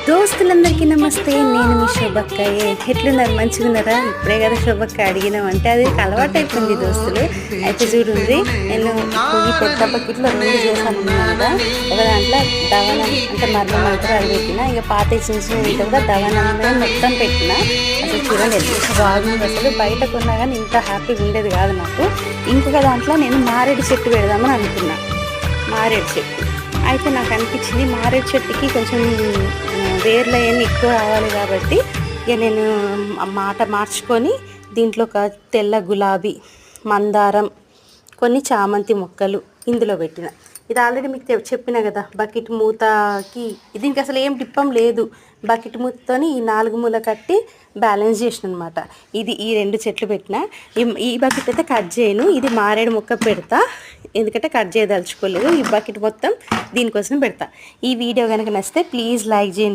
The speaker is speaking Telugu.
దోస్తులందరికీ నమస్తే. నేను మీ శోభక్కయ్య. ఎట్లున్నారు? మంచిగా ఉన్నారా? ఇప్పుడే కదా శోభక్క అడిగినామంటే అది అలవాటు అయిపోయింది దోస్తులు. అయితే చూడండి, నేను ఈ పెద్ద బకెట్లో 2 చేశాను కదా. ఒక దాంట్లో దవనం అంటే మర్మం అంటారు అది పెట్టిన, ఇక పాత చిన్న చిన్న ఉంటుంది కదా దవనం మొత్తం పెట్టిన. అసలు చూడండి ఎంత బాగుంది. అసలు బయట కొన్నా కానీ ఇంత హ్యాపీగా ఉండేది కాదు నాకు. ఇంకొక దాంట్లో నేను మారేడు చెట్టు పెడదామని అనుకున్నా. మారేడు చెట్టు అయితే నాకు అనిపించింది మారేడు చెట్టుకి కొంచెం వేర్లు అవన్నీ ఎక్కువ రావాలి కాబట్టి ఇక నేను మాట మార్చుకొని దీంట్లో ఒక తెల్ల గులాబీ, మందారం, కొన్ని చామంతి మొక్కలు ఇందులో పెట్టిన. ఇది ఆల్రెడీ మీకు చెప్పిన కదా, బకెట్ మూతకి దీనికి అసలు ఏం టిప్పం లేదు. బకెట్ మూతతోని ఈ 4 మూల కట్టి బ్యాలెన్స్ చేసిన అనమాట. ఇది ఈ 2 చెట్లు పెట్టిన. ఈ బకెట్ అయితే కట్ చేయను, ఇది మారేడు మొక్క పెడతా, ఎందుకంటే కట్ చేయదలుచుకోలేదు. ఈ బకెట్ మొత్తం దీనికోసం పెడతా. ఈ వీడియో కనుక నచ్చితే ప్లీజ్ లైక్ చేయండి.